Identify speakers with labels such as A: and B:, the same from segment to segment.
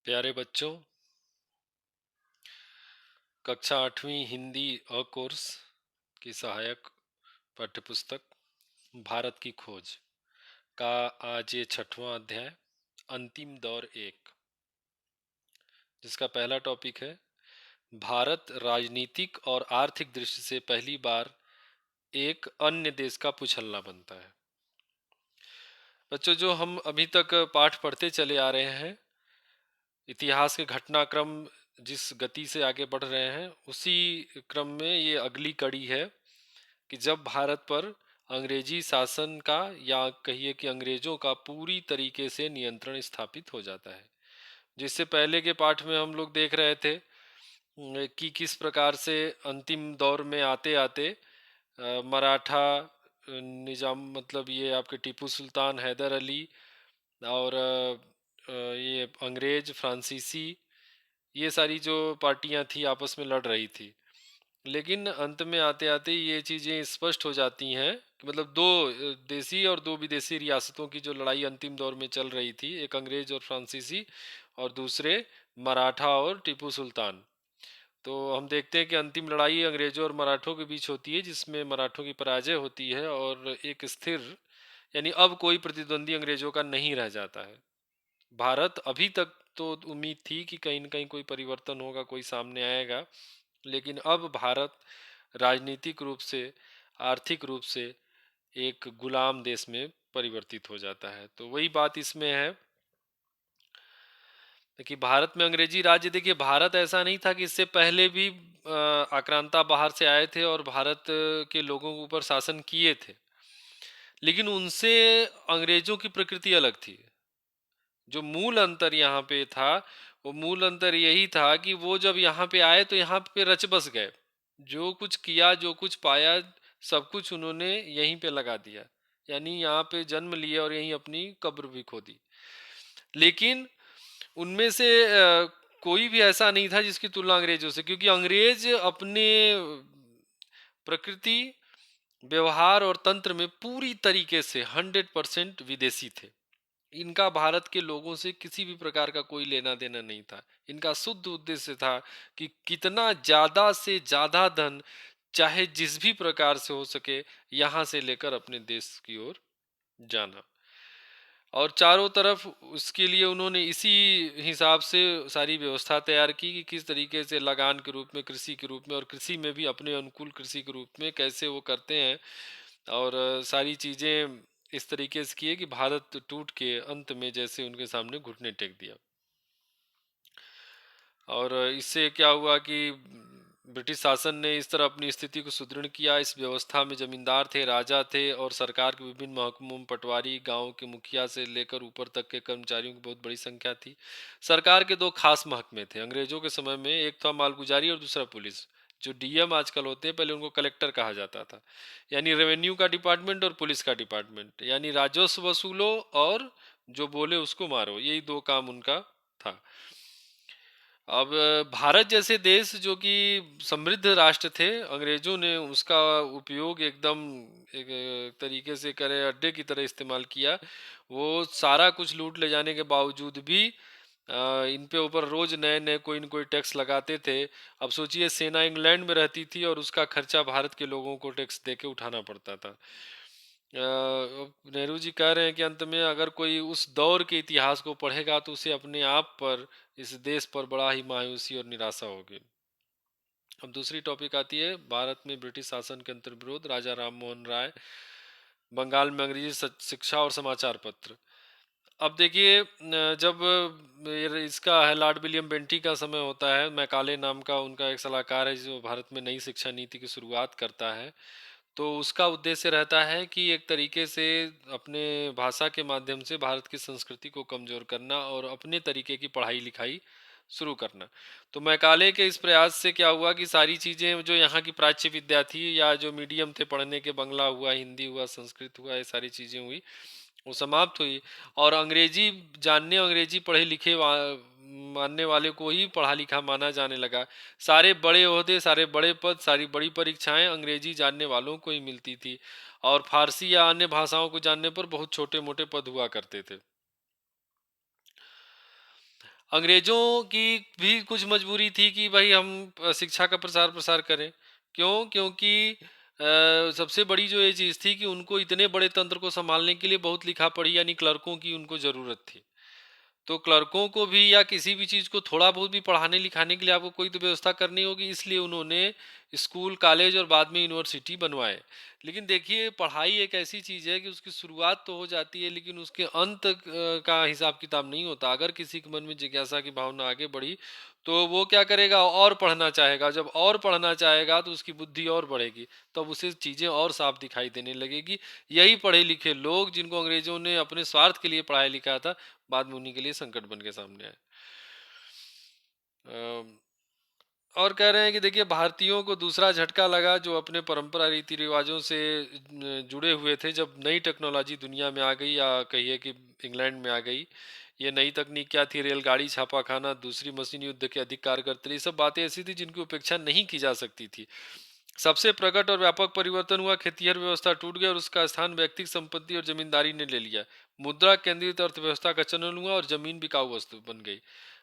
A: प्यारे बच्चों, कक्षा 8वीं हिंदी अ कोर्स की सहायक पाठ्यपुस्तक भारत की खोज का आज ये 6वां अध्याय अंतिम दौर एक, जिसका पहला टॉपिक है भारत राजनीतिक और आर्थिक दृष्टि से पहली बार एक अन्य देश का पुछल्ला बनता है। बच्चों, जो हम अभी तक पाठ पढ़ते चले आ रहे हैं, इतिहास के घटनाक्रम जिस गति से आगे बढ़ रहे हैं उसी क्रम में ये अगली कड़ी है कि जब भारत पर अंग्रेजी शासन का या कहिए कि अंग्रेजों का पूरी तरीके से नियंत्रण स्थापित हो जाता है। जिससे पहले के पाठ में हम लोग देख रहे थे कि किस प्रकार से अंतिम दौर में आते आते मराठा निजाम, मतलब ये आपके टीपू सुल्तान, हैदर अली और ये अंग्रेज, फ्रांसीसी, ये सारी जो पार्टियां थी आपस में लड़ रही थी। लेकिन अंत में आते आते ये चीज़ें स्पष्ट हो जाती हैं कि मतलब दो देसी और दो विदेशी रियासतों की जो लड़ाई अंतिम दौर में चल रही थी, एक अंग्रेज और फ्रांसीसी और दूसरे मराठा और टीपू सुल्तान। तो हम देखते हैं कि अंतिम लड़ाई अंग्रेजों और मराठों के बीच होती है, जिसमें मराठों की पराजय होती है और एक स्थिर, यानी अब कोई प्रतिद्वंदी अंग्रेजों का नहीं रह जाता है। भारत अभी तक तो उम्मीद थी कि कहीं न कहीं कोई परिवर्तन होगा, कोई सामने आएगा, लेकिन अब भारत राजनीतिक रूप से, आर्थिक रूप से एक गुलाम देश में परिवर्तित हो जाता है। तो वही बात इसमें है कि भारत में अंग्रेजी राज्य, देखिए भारत ऐसा नहीं था कि इससे पहले भी आक्रांता बाहर से आए थे और भारत के लोगों के ऊपर शासन किए थे, लेकिन उनसे अंग्रेजों की प्रकृति अलग थी। जो मूल अंतर यहाँ पे था, वो मूल अंतर यही था कि वो जब यहाँ पे आए तो यहाँ पे रच बस गए। जो कुछ किया, जो कुछ पाया, सब कुछ उन्होंने यहीं पे लगा दिया, यानी यहाँ पे जन्म लिया और यहीं अपनी कब्र भी खोदी। लेकिन उनमें से कोई भी ऐसा नहीं था जिसकी तुलना अंग्रेजों से, क्योंकि अंग्रेज अपने प्रकृति, व्यवहार और तंत्र में पूरी तरीके से 100% विदेशी थे। इनका भारत के लोगों से किसी भी प्रकार का कोई लेना देना नहीं था। इनका शुद्ध उद्देश्य था कि कितना ज्यादा से ज्यादा धन, चाहे जिस भी प्रकार से हो सके, यहां से लेकर अपने देश की ओर जाना। और चारों तरफ उसके लिए उन्होंने इसी हिसाब से सारी व्यवस्था तैयार की कि किस तरीके से लगान के रूप में, कृषि के रूप में, और कृषि में भी अपने अनुकूल कृषि के रूप में कैसे वो करते हैं। और सारी चीजें इस तरीके से किए कि भारत टूट के अंत में जैसे उनके सामने घुटने टेक दिया। और इससे क्या हुआ कि ब्रिटिश शासन ने इस तरह अपनी स्थिति को सुदृढ़ किया। इस व्यवस्था में जमींदार थे, राजा थे और सरकार के विभिन्न महकमों में पटवारी, गांव के मुखिया से लेकर ऊपर तक के कर्मचारियों की बहुत बड़ी संख्या थी। सरकार के दो खास महकमे थे अंग्रेजों के समय में, एक था मालगुजारी और दूसरा पुलिस। जो डीएम आजकल होते हैं, पहले उनको कलेक्टर कहा जाता था। यानी रेवेन्यू का डिपार्टमेंट और पुलिस का डिपार्टमेंट, यानी राजस्व वसूलो और जो बोले उसको मारो, यही दो काम उनका था। अब भारत जैसे देश जो कि समृद्ध राष्ट्र थे, अंग्रेजों ने उसका उपयोग एकदम एक तरीके से करे अड्डे की तरह इस्तेमाल किया। वो सारा कुछ लूट ले जाने के बावजूद भी इन पे ऊपर रोज नए नए कोई न कोई टैक्स लगाते थे। अब सोचिए, सेना इंग्लैंड में रहती थी और उसका खर्चा भारत के लोगों को टैक्स दे के उठाना पड़ता था। नेहरू जी कह रहे हैं कि अंत में अगर कोई उस दौर के इतिहास को पढ़ेगा तो उसे अपने आप पर, इस देश पर बड़ा ही मायूसी और निराशा होगी। अब दूसरी टॉपिक आती है भारत में ब्रिटिश शासन के अंतर्विरोध, राजा राम मोहन राय, बंगाल में अंग्रेजी शिक्षा और समाचार पत्र। अब देखिए, जब इसका है लॉर्ड विलियम बेंटी का समय होता है, मैकाले नाम का उनका एक सलाहकार है जो भारत में नई शिक्षा नीति की शुरुआत करता है। तो उसका उद्देश्य रहता है कि एक तरीके से अपने भाषा के माध्यम से भारत की संस्कृति को कमजोर करना और अपने तरीके की पढ़ाई लिखाई शुरू करना। तो मैकाले के इस प्रयास से क्या हुआ कि सारी चीज़ें जो यहाँ की प्राच्य विद्या थी या जो मीडियम थे पढ़ने के, बंगला हुआ, हिंदी हुआ, संस्कृत हुआ, ये सारी चीज़ें हुई, वो समाप्त हुई। और अंग्रेजी जानने, अंग्रेजी पढ़े लिखे मानने वाले को ही पढ़ा लिखा माना जाने लगा। सारे बड़े ओहदे, सारे बड़े पद, सारी बड़ी परीक्षाएं अंग्रेजी जानने वालों को ही मिलती थी। और फारसी या अन्य भाषाओं को जानने पर बहुत छोटे मोटे पद हुआ करते थे। अंग्रेजों की भी कुछ मजबूरी थी कि भाई हम शिक्षा का प्रसार प्रसार करें। क्यों? क्योंकि सबसे बड़ी जो ये चीज़ थी कि उनको इतने बड़े तंत्र को संभालने के लिए बहुत लिखा पढ़ी यानी क्लर्कों की उनको ज़रूरत थी। तो क्लर्कों को भी या किसी भी चीज़ को थोड़ा बहुत भी पढ़ाने लिखाने के लिए आपको कोई तो व्यवस्था करनी होगी, इसलिए उन्होंने स्कूल कॉलेज और बाद में यूनिवर्सिटी बनवाए। लेकिन देखिए पढ़ाई एक ऐसी चीज़ है कि उसकी शुरुआत तो हो जाती है लेकिन उसके अंत का हिसाब किताब नहीं होता। अगर किसी के मन में जिज्ञासा की भावना आगे बढ़ी तो वो क्या करेगा, और पढ़ना चाहेगा। जब और पढ़ना चाहेगा तो उसकी बुद्धि और बढ़ेगी, तब उसे चीज़ें और साफ दिखाई देने लगेगी। यही पढ़े लिखे लोग जिनको अंग्रेजों ने अपने स्वार्थ के लिए पढ़ाया लिखा था, बाद में उन्हीं के लिए संकट बन के सामने आए। अम, और कह रहे हैं कि देखिए भारतीयों को दूसरा झटका लगा जो अपने परंपरा रीति रिवाजों से जुड़े हुए थे, जब नई टेक्नोलॉजी दुनिया में आ गई, या कहिए कि इंग्लैंड में आ गई। ये नई तकनीक क्या थी? रेलगाड़ी, छापाखाना, दूसरी मशीन युद्ध के अधिक कारगर थे। ये सब बातें ऐसी थी जिनकी उपेक्षा नहीं की जा सकती थी। सबसे प्रकट और व्यापक परिवर्तन हुआ, खेतिहर व्यवस्था टूट गया और उसका स्थान व्यक्तिगत संपत्ति और जमींदारी ने ले लिया। मुद्रा केंद्रित अर्थव्यवस्था का चलन हुआ और जमीन बिकाऊ वस्तु बन गई।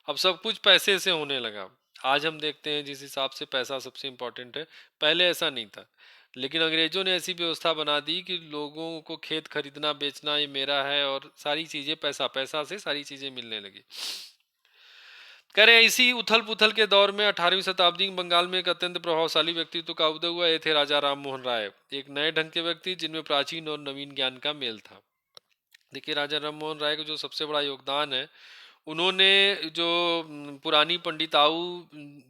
A: अब सब कुछ पैसे से होने लगा। आज हम देखते हैं जिस हिसाब से पैसा सबसे इम्पोर्टेंट है, पहले ऐसा नहीं था। लेकिन अंग्रेजों ने ऐसी व्यवस्था बना दी कि लोगों को खेत खरीदना बेचना ये मेरा है, और सारी चीजें पैसा पैसा से सारी चीजें मिलने लगी। कह रहे हैं इसी उथल पुथल के दौर में 18वीं शताब्दी में बंगाल में एक अत्यंत प्रभावशाली व्यक्तित्व का उदय हुआ। ये थे राजा राम मोहन राय, एक नए ढंग के व्यक्ति जिनमें प्राचीन और नवीन ज्ञान का मेल था। देखिए राजा राम मोहन राय का जो सबसे बड़ा योगदान है, उन्होंने जो पुरानी पंडिताऊ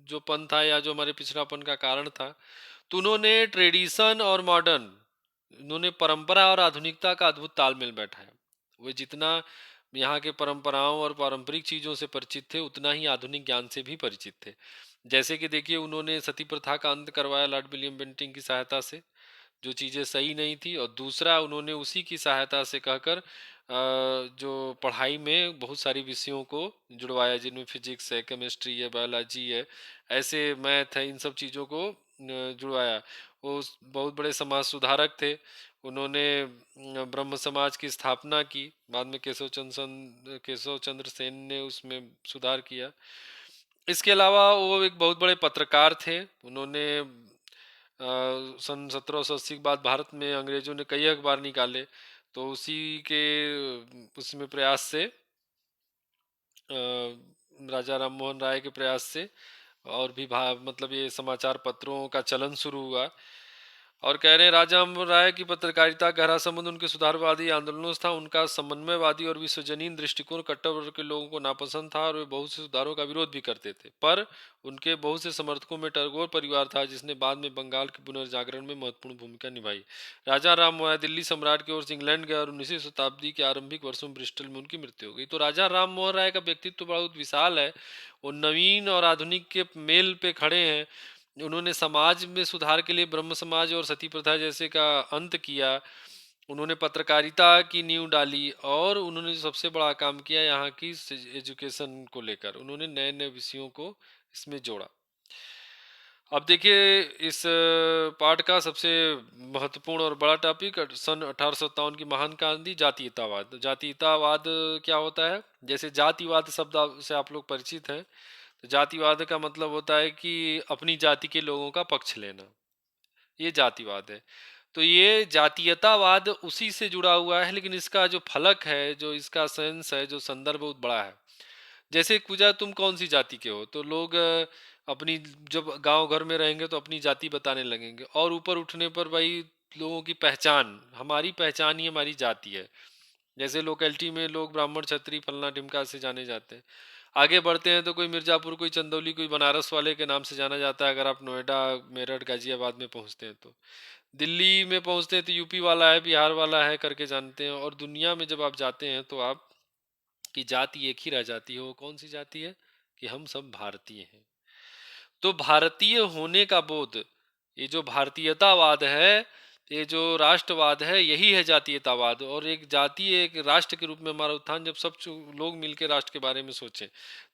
A: जो पंथ था या जो हमारे पिछड़ापन का कारण था, तो उन्होंने ट्रेडिशन और मॉडर्न, उन्होंने परंपरा और आधुनिकता का अद्भुत तालमेल बैठाया। वे जितना यहाँ के परंपराओं और पारंपरिक चीज़ों से परिचित थे, उतना ही आधुनिक ज्ञान से भी परिचित थे। जैसे कि देखिए उन्होंने सती प्रथा का अंत करवाया लॉर्ड विलियम बेंटिंक की सहायता से, जो चीज़ें सही नहीं थी। और दूसरा उन्होंने उसी की सहायता से कहकर जो पढ़ाई में बहुत सारी विषयों को जुड़वाया, जिनमें फिजिक्स है, केमिस्ट्री है, बायोलॉजी है, ऐसे मैथ है, इन सब चीज़ों को जुड़वाया। वो बहुत बड़े समाज सुधारक थे। उन्होंने ब्रह्म समाज की स्थापना की। बाद में केशव चंद्र सेन ने उसमें सुधार किया। इसके अलावा वो एक बहुत बड़े पत्रकार थे। उन्होंने सन 1780 के बाद भारत में अंग्रेजों ने कई अखबार निकाले, तो उसी के उसमें प्रयास से राजा राम मोहन राय के प्रयास से और भी मतलब ये समाचार पत्रों का चलन शुरू हुआ। और कह रहे हैं राजा अमर राय की पत्रकारिता का गहरा संबंध उनके सुधारवादी आंदोलनों से था। उनका समन्वयवादी और विश्वजनीन दृष्टिकोण कट्टर वर्ग के लोगों को नापसंद था और वे बहुत से सुधारों का विरोध भी करते थे। पर उनके बहुत से समर्थकों में टैगोर परिवार था, जिसने बाद में बंगाल के पुनर्जागरण में महत्वपूर्ण भूमिका निभाई। राजा राम मोहन दिल्ली सम्राट की ओर से इंग्लैंड गए और 19वीं शताब्दी के आरंभिक वर्षों में ब्रिस्टल में उनकी मृत्यु हो गई। तो राजा राम मोहन राय का व्यक्तित्व बहुत विशाल है। वो नवीन और आधुनिक के मेल पे खड़े हैं। उन्होंने समाज में सुधार के लिए ब्रह्म समाज और सती प्रथा जैसे का अंत किया। उन्होंने पत्रकारिता की नींव डाली और उन्होंने जो सबसे बड़ा काम किया, यहाँ की एजुकेशन को लेकर उन्होंने नए नए विषयों को इसमें जोड़ा। अब देखिए इस पाठ का सबसे महत्वपूर्ण और बड़ा टॉपिक सन 1857 की महान क्रांति, जातीयतावाद। जातीयतावाद क्या होता है? जैसे जातिवाद शब्द से आप लोग परिचित हैं, तो जातिवाद का मतलब होता है कि अपनी जाति के लोगों का पक्ष लेना, ये जातिवाद है। तो ये जातीयतावाद उसी से जुड़ा हुआ है, लेकिन इसका जो फलक है, जो इसका सेंस है, जो संदर्भ बहुत बड़ा है। जैसे पूछा तुम कौन सी जाति के हो, तो लोग अपनी, जब गांव घर में रहेंगे तो अपनी जाति बताने लगेंगे, और ऊपर उठने पर भाई लोगों की पहचान, हमारी पहचान ही हमारी जाति है। जैसे लोकेलिटी में लोग ब्राह्मण क्षत्रिय फलना टिमका से जाने जाते हैं। आगे बढ़ते हैं तो कोई मिर्जापुर, कोई चंदौली, कोई बनारस वाले के नाम से जाना जाता है। अगर आप नोएडा, मेरठ, गाजियाबाद में पहुंचते हैं तो, दिल्ली में पहुंचते हैं तो यूपी वाला है, बिहार वाला है करके जानते हैं। और दुनिया में जब आप जाते हैं तो आप की जाति एक ही रह जाती है। वो कौन सी जाति है? कि हम सब भारतीय हैं। तो भारतीय होने का बोध, ये जो भारतीयतावाद है, ये जो राष्ट्रवाद है, यही है जातीयतावाद। और एक जाति एक राष्ट्र के रूप में हमारा उत्थान, जब सब लोग मिलकर राष्ट्र के बारे में सोचें।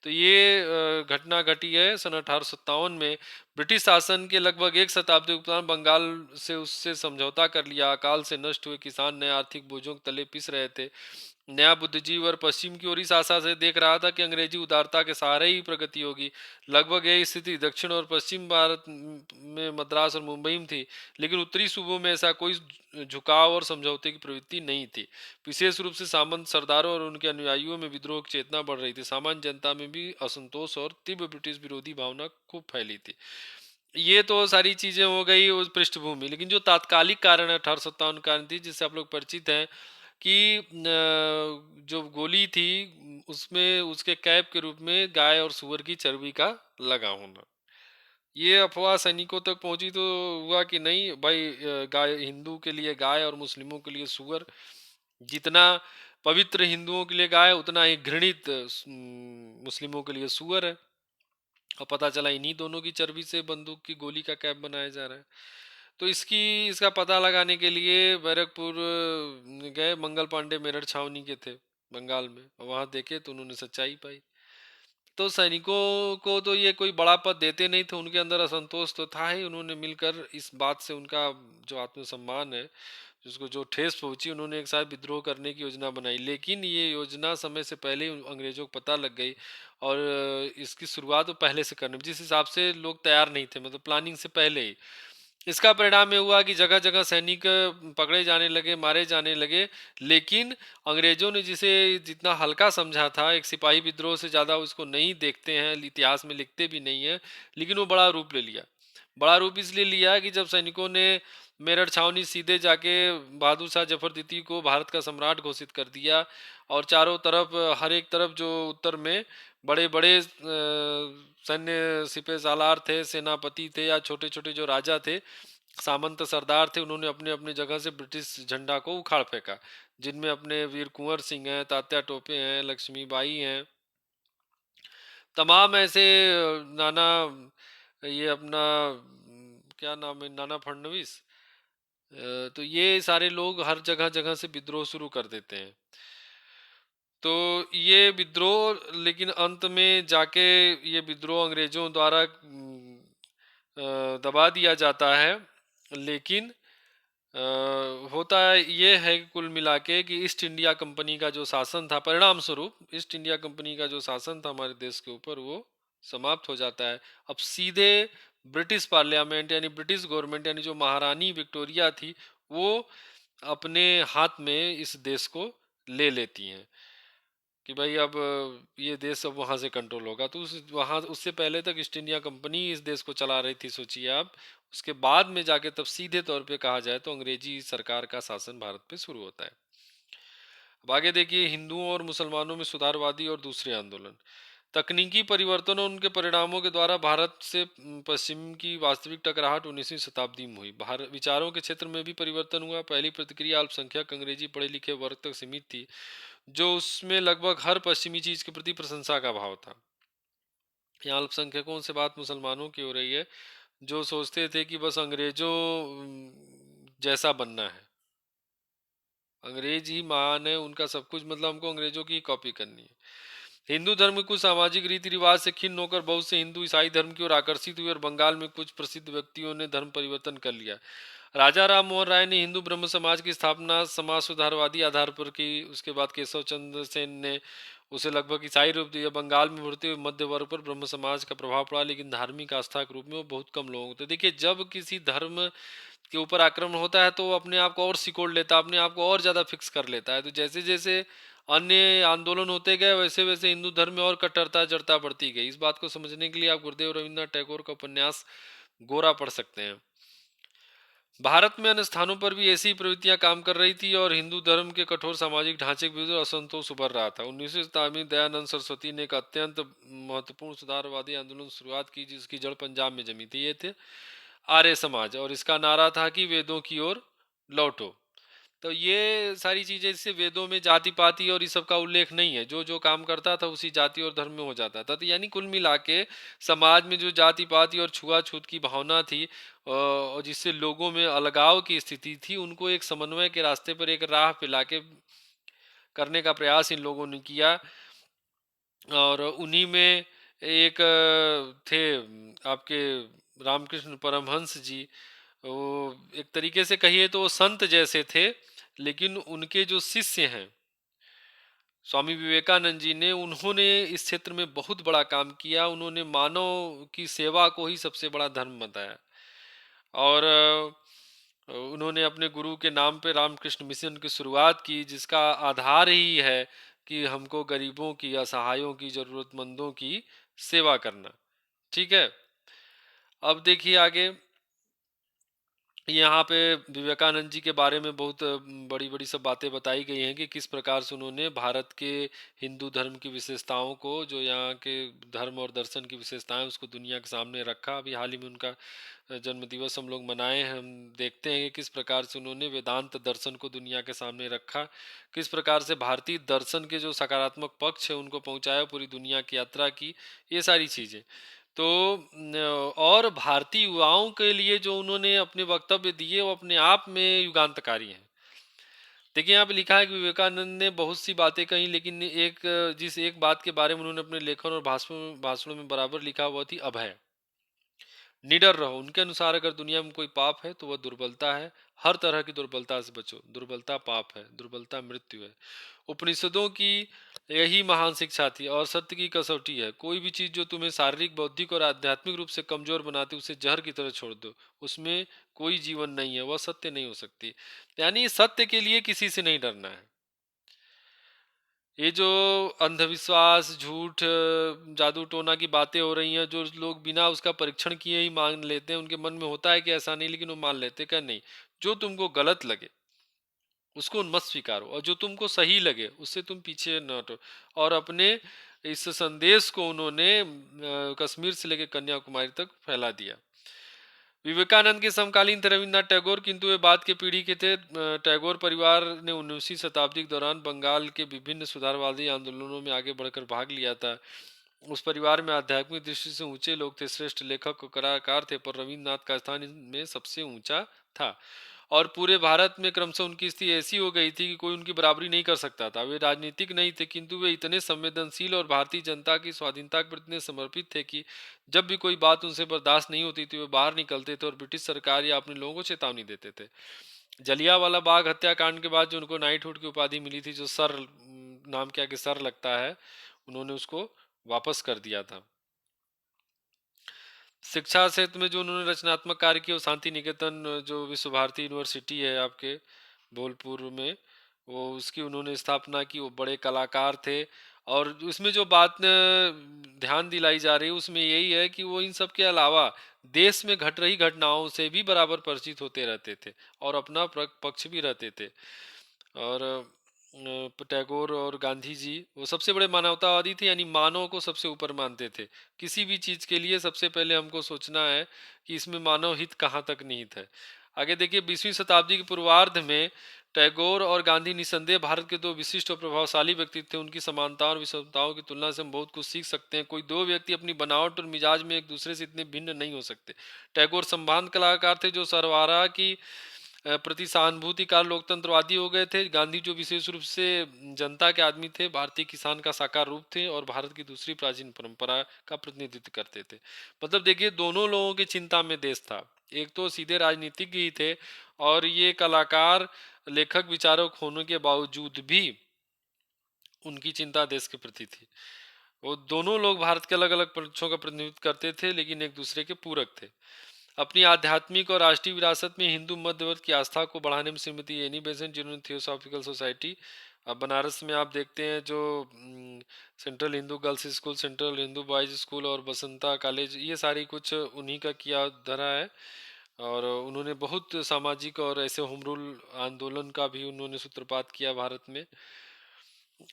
A: तो ये घटना घटी है सन 1857 में। ब्रिटिश शासन के लगभग एक शताब्दी के उपरांत बंगाल से उससे समझौता कर लिया। अकाल से नष्ट हुए किसान नए आर्थिक बोझों के तले पिस रहे थे। नया बुद्धिजीव और पश्चिम की ओर इस आशा से देख रहा था कि अंग्रेजी उदारता के सहारे ही प्रगति होगी। लगभग यही स्थिति दक्षिण और पश्चिम भारत में मद्रास और मुंबई में थी, लेकिन उत्तरी सूबों में ऐसा कोई झुकाव और समझौते की प्रवृत्ति नहीं थी। विशेष रूप से सामंत सरदारों और उनके अनुयायियों में विद्रोह की चेतना बढ़ रही थी। सामान्य जनता में भी असंतोष और तीव्र ब्रिटिश विरोधी भावना खूब फैली थी। ये तो सारी चीजें हो गई उस पृष्ठभूमि, लेकिन जो तात्कालिक कारण है 1857 कारण थी, जिससे आप लोग परिचित हैं कि जो गोली थी उसमें उसके कैप के रूप में गाय और सुअर की चर्बी का लगा होना। ये अफवाह सैनिकों तक पहुंची तो हुआ कि नहीं भाई, गाय हिंदू के लिए गाय और मुस्लिमों के लिए सुअर। जितना पवित्र हिंदुओं के लिए गाय, उतना ही घृणित मुस्लिमों के लिए सुअर है। और पता चला इन्हीं दोनों की चर्बी से बंदूक की गोली का कैप बनाया जा रहा है। तो इसका पता लगाने के लिए बैरकपुर गए। मंगल पांडे मेरठ छावनी के थे बंगाल में, वहां देखे तो उन्होंने सच्चाई पाई। तो सैनिकों को तो ये कोई बड़ा पद देते नहीं थे, उनके अंदर असंतोष तो था ही। उन्होंने मिलकर इस बात से उनका जो आत्मसम्मान है, जिसको जो ठेस पहुंची, उन्होंने एक साथ विद्रोह करने की योजना बनाई। लेकिन ये योजना समय से पहले ही अंग्रेजों को पता लग गई और इसकी शुरुआत वो पहले से करने, जिस हिसाब से लोग तैयार नहीं थे, मतलब प्लानिंग से पहले ही। इसका परिणाम ये हुआ कि जगह जगह सैनिक पकड़े जाने लगे, मारे जाने लगे। लेकिन अंग्रेजों ने जिसे जितना हल्का समझा था, एक सिपाही विद्रोह से ज़्यादा उसको नहीं देखते हैं, इतिहास में लिखते भी नहीं है, लेकिन वो बड़ा रूप ले लिया। बड़ा रूप इसलिए लिया कि जब सैनिकों ने मेरठ छावनी सीधे जाके बहादुर शाह जफर द्वितीय को भारत का सम्राट घोषित कर दिया, और चारों तरफ हर एक तरफ जो उत्तर में बड़े बड़े सैन्य सिपह सालार थे, सेनापति थे, या छोटे छोटे जो राजा थे, सामंत सरदार थे, उन्होंने अपने अपने जगह से ब्रिटिश झंडा को उखाड़ फेंका। जिनमें अपने वीर कुंवर सिंह हैं, तात्या टोपे हैं, लक्ष्मीबाई हैं, तमाम ऐसे नाना, ये अपना क्या नाम है, नाना फडणवीस। तो ये सारे लोग हर जगह जगह से विद्रोह शुरू कर देते हैं। तो ये विद्रोह, लेकिन अंत में जाके ये विद्रोह अंग्रेजों द्वारा दबा दिया जाता है। लेकिन होता ये है कि कुल मिला के कि ईस्ट इंडिया कंपनी का जो शासन था, परिणाम स्वरूप ईस्ट इंडिया कंपनी का जो शासन था हमारे देश के ऊपर, वो समाप्त हो जाता है। अब सीधे ब्रिटिश पार्लियामेंट यानी ब्रिटिश गवर्नमेंट, यानी जो महारानी विक्टोरिया थी, वो अपने हाथ में इस देश को ले लेती हैं कि भाई अब ये देश अब वहाँ से कंट्रोल होगा। तो उस वहाँ उससे पहले तक ईस्ट इंडिया कंपनी इस देश को चला रही थी, सोचिए आप। उसके बाद में जाके तब सीधे तौर पे कहा जाए तो अंग्रेजी सरकार का शासन भारत पे शुरू होता है। अब आगे देखिए, हिंदुओं और मुसलमानों में सुधारवादी और दूसरे आंदोलन। तकनीकी परिवर्तन और उनके परिणामों के द्वारा भारत से पश्चिम की वास्तविक टकराहट 19वीं शताब्दी में हुई। भारत विचारों के क्षेत्र में भी परिवर्तन हुआ। पहली प्रतिक्रिया अल्पसंख्यक अंग्रेजी पढ़े लिखे वर्ग तक सीमित थी, जो उसमें लगभग हर पश्चिमी चीज के प्रति प्रशंसा का भाव था। यहाँ अल्पसंख्यकों से बात मुसलमानों की हो रही है, जो सोचते थे कि बस अंग्रेजों जैसा बनना है, अंग्रेज ही महान है, उनका सब कुछ, मतलब हमको अंग्रेजों की कॉपी करनी है। हिंदू धर्म के कुछ सामाजिक रीति रिवाज से खिन्न होकर बहुत से हिंदू ईसाई धर्म की ओर आकर्षित हुए, और बंगाल में कुछ प्रसिद्ध व्यक्तियों ने धर्म परिवर्तन कर लिया। राजा राम मोहन राय ने हिंदू ब्रह्म समाज की स्थापना समाज सुधारवादी आधार पर की। उसके बाद केशव चंद्र सेन ने उसे लगभग ईसाई रूप दिया। बंगाल में उभरते हुए मध्य वर्ग पर ब्रह्म समाज का प्रभाव पड़ा, लेकिन धार्मिक आस्था के रूप में वो बहुत कम लोगों को थे। देखिए, जब किसी धर्म के ऊपर आक्रमण होता है तो वो अपने आप को और सिकोड़ लेता है, अपने आप को और ज़्यादा फिक्स कर लेता है। तो जैसे जैसे अन्य आंदोलन होते गए, वैसे वैसे हिंदू धर्म में और कट्टरता जड़ता बढ़ती गई। इस बात को समझने के लिए आप गुरुदेव रविन्द्रनाथ टैगोर का उपन्यास गोरा पढ़ सकते हैं। भारत में अन्य स्थानों पर भी ऐसी प्रवृत्तियां काम कर रही थी, और हिंदू धर्म के कठोर सामाजिक ढांचे के विरुद्ध असंतोष उभर रहा था। 19वीं शताब्दी में दयानंद सरस्वती ने एक अत्यंत महत्वपूर्ण सुधारवादी आंदोलन की शुरुआत की, जिसकी जड़ पंजाब में जमी थी। ये थे आर्य समाज, और इसका नारा था कि वेदों की ओर लौटो। तो ये सारी चीजें, इससे वेदों में जाति पाति और इस सब का उल्लेख नहीं है। जो जो काम करता था उसी जाति और धर्म में हो जाता था। तो यानी कुल मिला के समाज में जो जाति पाति और छुआछूत की भावना थी, और जिससे लोगों में अलगाव की स्थिति थी, उनको एक समन्वय के रास्ते पर एक राह पे लाके करने का प्रयास इन लोगों ने किया। और उन्हीं में एक थे आपके रामकृष्ण परमहंस जी। वो एक तरीके से कहिए तो वो संत जैसे थे, लेकिन उनके जो शिष्य हैं, स्वामी विवेकानंद जी ने, उन्होंने इस क्षेत्र में बहुत बड़ा काम किया। उन्होंने मानव की सेवा को ही सबसे बड़ा धर्म बताया। और उन्होंने अपने गुरु के नाम पे रामकृष्ण मिशन की शुरुआत की, जिसका आधार ही है कि हमको गरीबों की, असहायों की, जरूरतमंदों की सेवा करना। ठीक है। अब देखिए आगे, यहाँ पे विवेकानंद जी के बारे में बहुत बड़ी बड़ी सब बातें बताई गई हैं कि किस प्रकार से उन्होंने भारत के हिंदू धर्म की विशेषताओं को, जो यहाँ के धर्म और दर्शन की विशेषताएं, उसको दुनिया के सामने रखा। अभी हाल ही में उनका जन्म दिवस हम लोग मनाए हैं। हम देखते हैं कि किस प्रकार से उन्होंने वेदांत दर्शन को दुनिया के सामने रखा, किस प्रकार से भारतीय दर्शन के जो सकारात्मक पक्ष है उनको पहुंचाया, पूरी दुनिया की यात्रा की, ये सारी चीज़ें। तो और भारतीय युवाओं के लिए जो उन्होंने अपने वक्तव्य दिए, वो अपने आप में युगांतकारी हैं। देखिए यहाँ पे लिखा है कि विवेकानंद ने बहुत सी बातें कही, लेकिन जिस एक बात के बारे में उन्होंने अपने लेखन और भाषणों में बराबर लिखा, वह थी अभय। निडर रहो। उनके अनुसार अगर दुनिया में कोई पाप है तो वह दुर्बलता है। हर तरह की दुर्बलता से बचो। दुर्बलता पाप है, दुर्बलता मृत्यु है। उपनिषदों की यही महान शिक्षा थी और सत्य की कसौटी है। कोई भी चीज जो तुम्हें शारीरिक, बौद्धिक और आध्यात्मिक रूप से कमजोर बनाती, उसे जहर की तरह छोड़ दो। उसमें कोई जीवन नहीं है, वह सत्य नहीं हो सकती। यानी सत्य के लिए किसी से नहीं डरना है। ये जो अंधविश्वास, झूठ, जादू टोना की बातें हो रही हैं, जो लोग बिना उसका परीक्षण किए ही मान लेते हैं, उनके मन में होता है कि ऐसा नहीं, लेकिन वो मान लेते हैं। क्या नहीं, जो तुमको गलत लगे उसको मत स्वीकारो, और जो तुमको सही लगे उससे तुम पीछे न हटो। और अपने इस संदेश को उन्होंने कश्मीर से लेकर कन्याकुमारी तक फैला दिया। विवेकानंद के समकालीन थे रविन्द्रनाथ टैगोर, किंतु वे बाद के पीढ़ी के थे। टैगोर परिवार ने 19वीं शताब्दी के दौरान बंगाल के विभिन्न सुधारवादी आंदोलनों में आगे बढ़कर भाग लिया था। उस परिवार में आध्यात्मिक दृष्टि से ऊंचे लोग थे, श्रेष्ठ लेखक और कलाकार थे, पर रविन्द्रनाथ का स्थान इनमें सबसे ऊंचा था। और पूरे भारत में क्रमशः उनकी स्थिति ऐसी हो गई थी कि कोई उनकी बराबरी नहीं कर सकता था। वे राजनीतिक नहीं थे, किंतु वे इतने संवेदनशील और भारतीय जनता की स्वाधीनता के प्रति इतने समर्पित थे कि जब भी कोई बात उनसे बर्दाश्त नहीं होती थी, वे बाहर निकलते थे और ब्रिटिश सरकार या अपने लोगों को चेतावनी देते थे। जलियांवाला बाग हत्याकांड के बाद जो उनको नाइटहुड की उपाधि मिली थी, जो सर नाम के आगे सर लगता है, उन्होंने उसको वापस कर दिया था। शिक्षा क्षेत्र में जो उन्होंने रचनात्मक कार्य किया, वो शांति निकेतन, जो विश्व भारती यूनिवर्सिटी है आपके बोलपुर में, वो उसकी उन्होंने स्थापना की। वो बड़े कलाकार थे। और उसमें जो बात ध्यान दिलाई जा रही है उसमें यही है कि वो इन सब के अलावा देश में घट रही घटनाओं से भी बराबर परिचित होते रहते थे और अपना पक्ष भी रहते थे। और टैगोर और गांधी जी वो सबसे बड़े मानवतावादी थे, यानी मानव को सबसे ऊपर मानते थे। किसी भी चीज के लिए सबसे पहले हमको सोचना है कि इसमें मानव हित कहाँ तक निहित है। आगे देखिए, 20वीं शताब्दी के पूर्वार्ध में टैगोर और गांधी निसंदेह भारत के दो विशिष्ट और प्रभावशाली व्यक्तित्व थे। उनकी समानताओं और विषमताओं की तुलना से हम बहुत कुछ सीख सकते हैं। कोई दो व्यक्ति अपनी बनावट और मिजाज में एक दूसरे से इतने भिन्न नहीं हो सकते। टैगोर संभ्रांत कलाकार थे जो सर्वहारा की प्रति सहानुभूतिकार लोकतंत्रवादी हो गए थे। गांधी जो विशेष रूप से जनता के आदमी थे, भारतीय किसान का साकार रूप थे और भारत की दूसरी प्राचीन परंपरा का प्रतिनिधित्व करते थे। मतलब देखिए, दोनों लोगों की चिंता में देश था। एक तो सीधे राजनीतिज्ञ ही थे, और ये कलाकार, लेखक, विचारक होने के बावजूद भी उनकी चिंता देश के प्रति थी। वो दोनों लोग भारत के अलग अलग पक्षों का प्रतिनिधित्व करते थे, लेकिन एक दूसरे के पूरक थे। अपनी आध्यात्मिक और राष्ट्रीय विरासत में हिंदू मध्य वर्ग की आस्था को बढ़ाने में श्रीमती एनी बेसेंट, जिन्होंने थियोसॉफिकल सोसाइटी, अब बनारस में आप देखते हैं जो central Hindu girls school, central Hindu boys school और बसंता कॉलेज, ये सारी कुछ उन्हीं का किया धरा है। और उन्होंने बहुत सामाजिक और ऐसे होम रूल आंदोलन का भी उन्होंने सूत्रपात किया भारत में।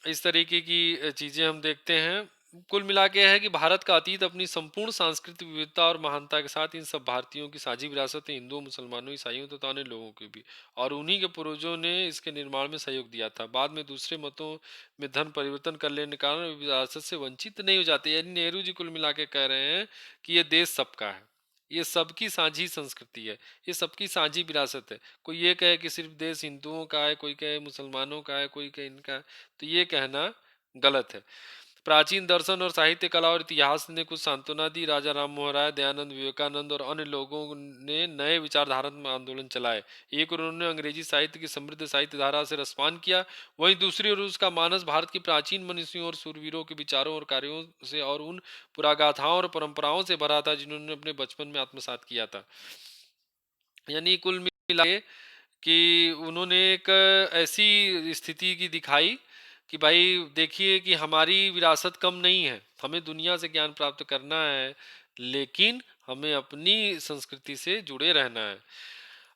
A: इस तरीके की चीजें हम देखते हैं। कुल मिला के है कि भारत का अतीत अपनी संपूर्ण सांस्कृतिक विविधता और महानता के साथ इन सब भारतीयों की साझी विरासत है, हिंदुओं, मुसलमानों, ईसाइयों तथा अन्य लोगों की भी। और उन्हीं के पूर्वजों ने इसके निर्माण में सहयोग दिया था। बाद में दूसरे मतों में धन परिवर्तन कर लेने के कारण वे विरासत से वंचित नहीं हो जाते। यानी नेहरू जी कुल मिला के कह रहे हैं कि ये देश सबका है, ये सबकी साझी संस्कृति है, ये सबकी साझी विरासत है। कोई ये कहे कि सिर्फ देश हिंदुओं का है, कोई कहे मुसलमानों का है, कोई कहे इनका है, तो ये कहना गलत है। प्राचीन दर्शन और साहित्य, कला और इतिहास ने कुछ सांत्वना दी। राजा राम मोहन राय, दयानंद, विवेकानंद और अन्य लोगों ने नए विचारधारात्मक आंदोलन चलाए। एक ओर उन्होंने अंग्रेजी साहित्य की समृद्ध साहित्य धारा से रसपान किया, वहीं दूसरी ओर उसका मानस भारत की प्राचीन मनीषियों और सूरवीरों के विचारों और कार्यों से और उन पुरागाथाओं और परंपराओं से भरा था जिन्होंने अपने बचपन में आत्मसात किया था। यानी कुल मिला के कि उन्होंने एक ऐसी स्थिति की दिखाई कि भाई देखिए कि हमारी विरासत कम नहीं है, हमें दुनिया से ज्ञान प्राप्त करना है, लेकिन हमें अपनी संस्कृति से जुड़े रहना है।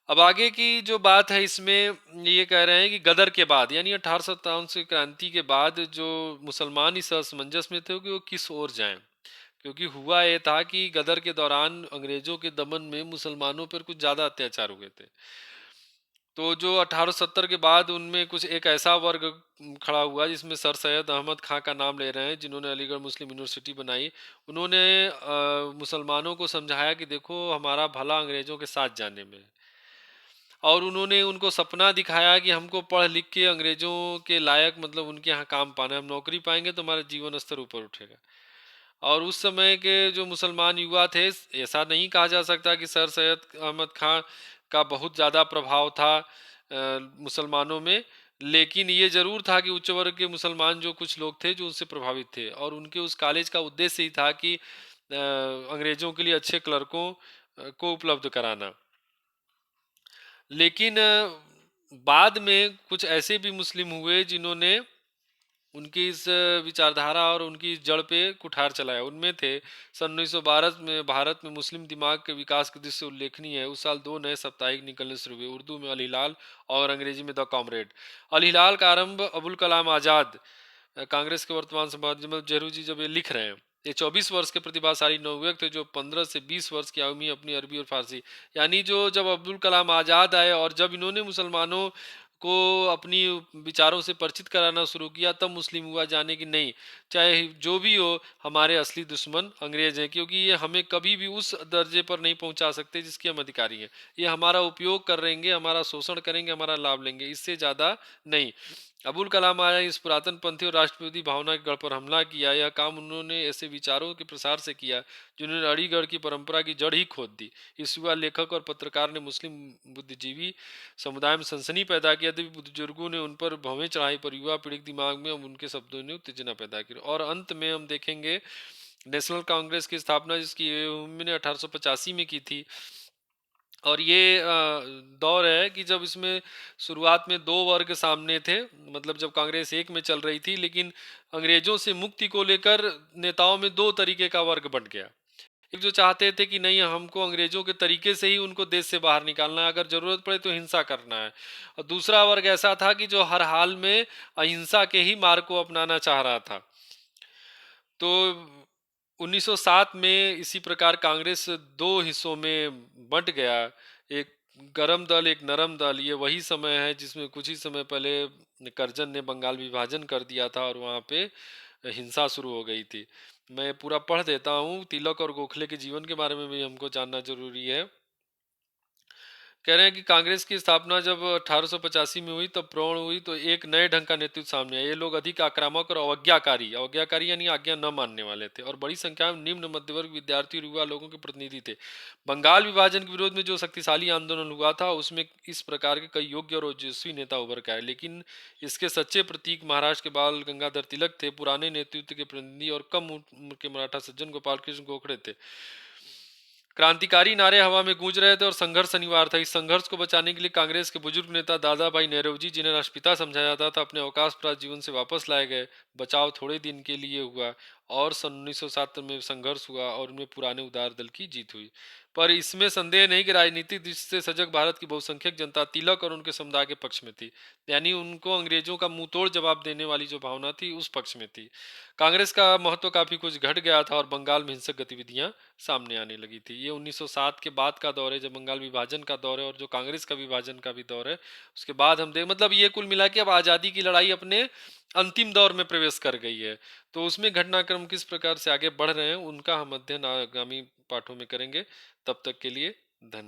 A: अब आगे की जो बात है इसमें ये कह रहे हैं कि गदर के बाद यानी 1857 की क्रांति के बाद जो मुसलमान इस असमंजस में थे कि वो किस ओर जाएं, क्योंकि हुआ ये था कि गदर के दौरान अंग्रेजों के दमन में मुसलमानों पर कुछ ज़्यादा अत्याचार हुए थे। तो जो 1870 के बाद उनमें कुछ एक ऐसा वर्ग खड़ा हुआ जिसमें सर सैयद अहमद खां का नाम ले रहे हैं, जिन्होंने अलीगढ़ मुस्लिम यूनिवर्सिटी बनाई। उन्होंने मुसलमानों को समझाया कि देखो हमारा भला अंग्रेजों के साथ जाने में है। और उन्होंने उनको सपना दिखाया कि हमको पढ़ लिख के अंग्रेजों के लायक मतलब उनके यहाँ काम पाना है, हम नौकरी पाएंगे तो हमारा जीवन स्तर ऊपर उठेगा। और उस समय के जो मुसलमान युवा थे, ऐसा नहीं कहा जा सकता कि सर सैयद अहमद खां का बहुत ज़्यादा प्रभाव था मुसलमानों में, लेकिन ये ज़रूर था कि उच्च वर्ग के मुसलमान जो कुछ लोग थे जो उनसे प्रभावित थे, और उनके उस कॉलेज का उद्देश्य ही था कि अंग्रेज़ों के लिए अच्छे क्लर्कों को उपलब्ध कराना। लेकिन बाद में कुछ ऐसे भी मुस्लिम हुए जिन्होंने उनकी इस विचारधारा और उनकी इस जड़ पे कुठार चलाया। उनमें थे सन 1912 में भारत में मुस्लिम दिमाग के विकास की दृष्टि से उल्लेखनीय है। उस साल दो नए साप्ताहिक निकलने शुरू हुए, उर्दू में अल हिलाल और अंग्रेजी में द कॉमरेड। अल हिलाल का आरंभ अबुल कलाम आज़ाद, कांग्रेस के वर्तमान संपादक जहरू जी जब ये लिख रहे हैं, ये 24 वर्ष के प्रतिभाशाली नवयुवक थे जो 15 से 20 वर्ष की आयु में अपनी अरबी और फारसी, यानी जो जब अब्दुल कलाम आज़ाद आए और जब इन्होंने मुसलमानों को अपनी विचारों से परिचित कराना शुरू किया, तब मुस्लिम हुआ जाने की नहीं, चाहे जो भी हो हमारे असली दुश्मन अंग्रेज हैं, क्योंकि ये हमें कभी भी उस दर्जे पर नहीं पहुंचा सकते जिसके हम अधिकारी हैं। ये हमारा उपयोग करेंगे, हमारा शोषण करेंगे, हमारा लाभ लेंगे, इससे ज़्यादा नहीं। अबुल कलाम आया इस पुरातन पंथी और राष्ट्रवादी भावना के गढ़ पर हमला किया। यह काम उन्होंने ऐसे विचारों के प्रसार से किया जिन्होंने अलीगढ़ की परंपरा की जड़ ही खोद दी। इस युवा लेखक और पत्रकार ने मुस्लिम बुद्धिजीवी समुदाय में सनसनी पैदा किया, तभी बुजुर्गों ने उन पर भवें चढ़ाई, पर युवा पीढ़ी के दिमाग में उनके शब्दों ने उत्तेजना पैदा की। और अंत में हम देखेंगे नेशनल कांग्रेस की स्थापना, जिसकी उन्होंने 1885 में की थी। और ये दौर है कि जब इसमें शुरुआत में दो वर्ग सामने थे, मतलब जब कांग्रेस एक में चल रही थी, लेकिन अंग्रेजों से मुक्ति को लेकर नेताओं में दो तरीके का वर्ग बन गया। एक जो चाहते थे कि नहीं, हमको अंग्रेजों के तरीके से ही उनको देश से बाहर निकालना है, अगर जरूरत पड़े तो हिंसा करना है। और दूसरा वर्ग ऐसा था कि जो हर हाल में अहिंसा के ही मार्ग को अपनाना चाह रहा था। तो 1907 में इसी प्रकार कांग्रेस दो हिस्सों में बंट गया, एक गरम दल एक नरम दल। ये वही समय है जिसमें कुछ ही समय पहले करजन ने बंगाल विभाजन कर दिया था और वहाँ पे हिंसा शुरू हो गई थी। मैं पूरा पढ़ देता हूँ, तिलक और गोखले के जीवन के बारे में भी हमको जानना जरूरी है। कह रहे हैं कि कांग्रेस की स्थापना जब 1885 में हुई, तब प्रौढ़ हुई तो एक नए ढंग का नेतृत्व सामने आया। ये लोग अधिक आक्रामक और अवज्ञाकारी अवज्ञाकारी यानी आज्ञा न मानने वाले थे, और बड़ी संख्या में निम्न मध्यवर्ग विद्यार्थी और युवा लोगों के प्रतिनिधि थे। बंगाल विभाजन के विरोध में जो शक्तिशाली आंदोलन हुआ था, उसमें इस प्रकार के कई योग्य और ओजस्वी नेता उभर के आए, लेकिन इसके सच्चे प्रतीक महाराष्ट्र के बाल गंगाधर तिलक थे, पुराने नेतृत्व के प्रतिनिधि, और कम उम्र के मराठा सज्जन गोपाल कृष्ण गोखले थे। क्रांतिकारी नारे हवा में गूंज रहे थे और संघर्ष अनिवार्य था। इस संघर्ष को बचाने के लिए कांग्रेस के बुजुर्ग नेता दादा भाई नेहरूजी, जिन्हें राष्ट्रपिता समझा जाता था, अपने अवकाश प्राप्त जीवन से वापस लाए गए। बचाव थोड़े दिन के लिए हुआ और सन 1907 में संघर्ष हुआ और उनमें पुराने उदार दल की जीत हुई। पर इसमें संदेह नहीं कि राजनीतिक दृष्टि से सजग भारत की बहुसंख्यक जनता तिलक और उनके समुदाय के पक्ष में थी, यानी उनको अंग्रेजों का मुंह तोड़ जवाब देने वाली जो भावना थी उस पक्ष में थी। कांग्रेस का महत्व काफी कुछ घट गया था और बंगाल में हिंसक गतिविधियां सामने आने लगी थी। ये 1907 के बाद का दौर है, जब बंगाल विभाजन का दौर है और जो कांग्रेस का विभाजन का भी दौर है। उसके बाद हम देख मतलब ये कुल मिला के अब आज़ादी की लड़ाई अपने अंतिम दौर में प्रवेश कर गई है। तो उसमें घटनाक्रम किस प्रकार से आगे बढ़ रहे हैं, उनका हम अध्ययन आगामी पाठों में करेंगे। तब तक के लिए धन्यवाद।